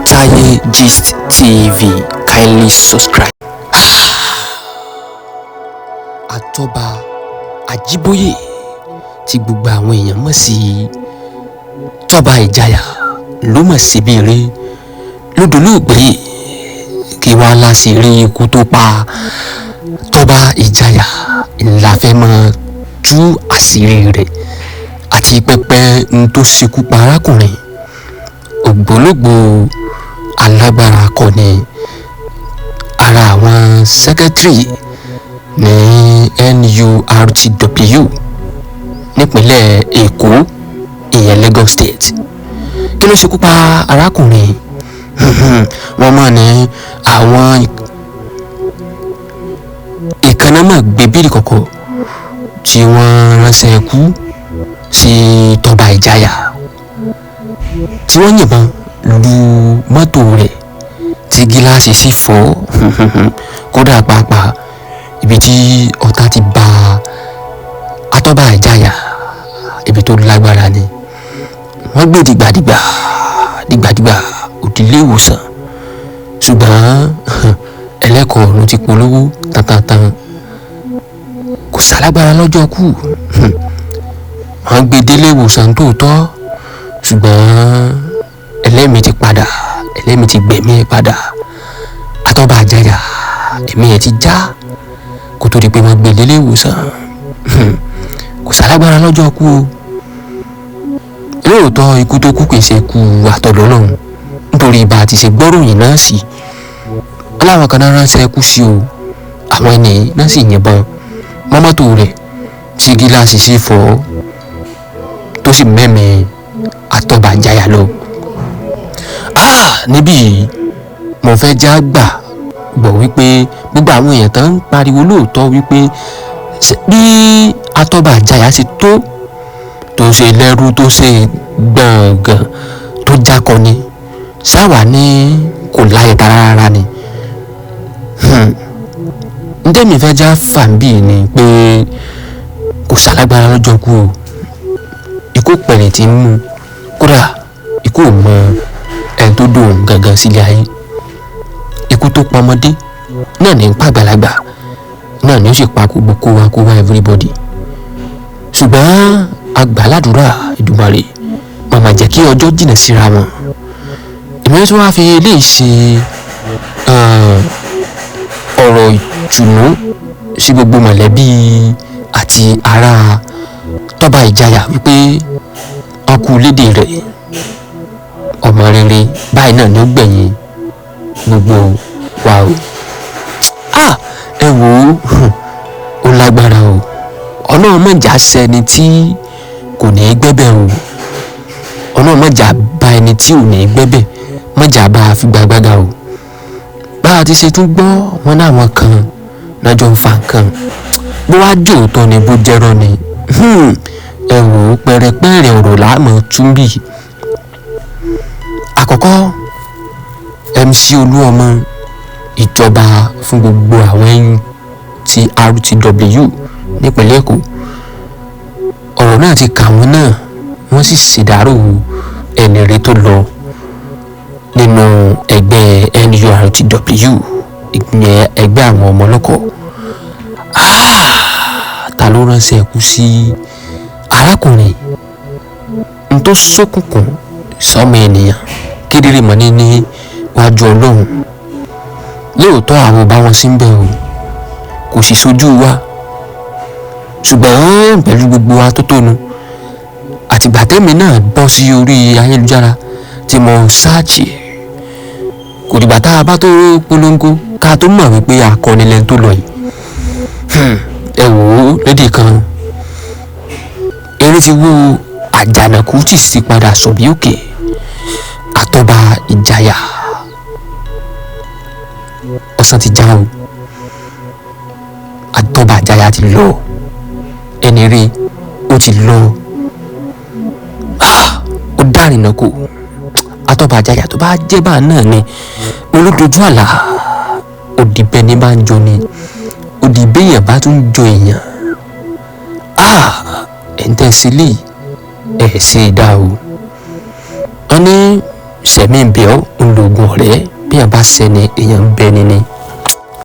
Taye Gist TV. Kindly subscribe. Àtọ́ba Ajíbóyè tí gbogbo àwọn èèyàn mọ̀ sí Tọ́ba Ìjàyà ló mọ̀ sí bí eré lódolóògbé kí wàá láṣìírí ikú tó pa Tọ́ba Ìjàyà ńlá fẹ́ mọ̀ tú àṣírí rẹ̀ àti pẹpẹ ń tó ṣekú pa arákùnrin ògbólógbòó alágbára akọni ara àwọn sẹ́kẹ́tìrì ní NURTW nípínlẹ̀ Èkó ìyẹn Lagos State. Kí ló ṣekú pa arákùnrin? Wọ́n mọ̀ ní àwọn ìkànnà náà gbé bíìlì kọ̀kọ̀ tí wọ́n ránṣẹ́ kú sí Tọ́ba Ìjàyà tí wọ́n yìnbọn lu mọ́tò rẹ̀ tí gíláàsì sì fọ́ kódà pàápàá ibi tí ọ̀tá ti bá Tọ́ba Ìjàyà ibi tó lágbára ni wọ́n gbé dìgbàdìgbà òdìlé ìwòsàn ṣùgbọ́n ẹlẹ́kọ̀ọ́ ló ti polówó tantantan kò sálágbára lọ́jọ́ kú wọ́n gbé délé ìwòsàn tóòtọ́ ṣùgbọ́n ẹlẹ́mìí ti padà ẹlẹ́mìí ti gbẹ̀mí ẹ̀ padà Tọ́ba Ìjàyà ẹ̀mí ẹ̀ ti já kó tó di pé wọ́n gbé délé ìwòsàn kò sálágbára lọ́jọ́ kú o lóòótọ́ ikú tó kú kìí ṣe ikú àtọ̀dọ̀ Ọlọ́run nítorí ibà àti ṣe gbọ́ròyìn náà sí aláwọn kan náà ránṣẹ́ kú sí o àwọn ẹni náà sì yìnbọn mọ́ mọ́tò rẹ̀ tí gíláàsì sì fọ́ tó sì mẹ́mìí Tọ́ba Ìjàyà lọ. Níbí mo fẹ́ já gbọ́ wípé gbogbo àwọn èèyàn tán ń pariwo lóòótọ́ wípé bí Tọ́ba Ìjàyà ṣe tó ṣe lẹ́rú tó ṣe gbọ̀ngàn tó jákọ́ni sáwà ní kò láyé rárá ni. Ǹjẹ́ mi fẹ́ já fàǹbì ni pé kò sálágbára lọ́jọ́ kú o ikú pẹ̀lẹ́ tí ń mú kódà ikú ò mọ ẹni tó dùn gangan sílé ayé ikú tó pọmọdé náà ní pa àgbàlagbà náà ní ó sì pa gbogbo kó wá everybody ṣùgbọ́n àgbàládùúrà Èdùmàrè màmá jẹ́ kí ọjọ́ jìnnà síra wọn èmi tí wọ́n á fi eléyìí ṣe ọ̀rọ̀ ìtùnú sí gbogbo mọ̀lẹ́bí àti ará Tọ́ba Ìjàyà wípé ọkù lédè rẹ̀ ọmọ rere báyìí náà ni ó gbẹ̀yìn gbogbo wa o. Ẹ wò ó lágbára o Ọlọ́run mọ̀jà sẹ́ni tí kò ní í gbẹ́bẹ̀ o Ọlọ́run mọ̀jà bá ẹni tí ò ní í gbẹ́bẹ̀ mọ̀jà bá a fi gbàgbága o bá a ti ṣe tún gbọ́ wọn láwọn kan lọ́jọ́ ń fa nǹkan bó wá jò tọ́ ni bó jẹ́rọ́ ni ẹ wò ó pẹ̀rẹ̀pẹ̀rẹ̀ ọ̀rọ̀ láàmú túnbí. Àkọ́kọ́ MC Olúọmọ ìjọba fún gbogbo àwọn NURTW nípínlẹ̀ Èkó ọ̀rọ̀ náà ti kà wọ́n náà wọ́n sì ṣèdárò ẹni rẹ̀ tó lọ nínú ẹgbẹ́ NURTW ìgbìyànjú ẹgbẹ́ àwọn ọmọ ọlọ́kọ̀. Ta ló ránṣẹ́ kú sí arákùnrin n tó ṣókùnkùn sọmọ ènìyàn kedere mọ́ ní wájú Ọlọ́run lóòótọ́ àwọn ọba wọn sí ń bẹ̀ o kò sì sojú wa ṣùgbọ́n pẹ̀lú gbogbo atótónu àtìgbà tẹ́mi náà bọ́ sí orí ayélujára tí mo ṣáàchì kò dìgbà tá a bá tó polongo ká tó mọ̀ wípé akọni lẹ́ni tó lọ yìí. Ẹ wò ó lédè kan eré ti wó àjànàkú tí sì padà sọ̀bí òkè Tọ́ba Ìjàyà ọ̀sán ti já o Tọ́ba Ìjàyà ti lọ ẹni rí ó ti lọ ó dárìnà kò Tọ́ba Ìjàyà tó bá jẹ́ bá náà ni olódojú àlà òdìbẹ́ ní bá ń jọ ni òdìbẹ́yàn bá tún jọ èèyàn ẹ̀ ń tẹ̀sílẹ̀ ẹ̀ ṣe dá o wọ́n ní sẹ̀mí ń bẹ̀ ọ́ ń lo oògùn ọ̀rẹ́ bí èèyàn bá sẹ́ni èèyàn ń bẹ ni ni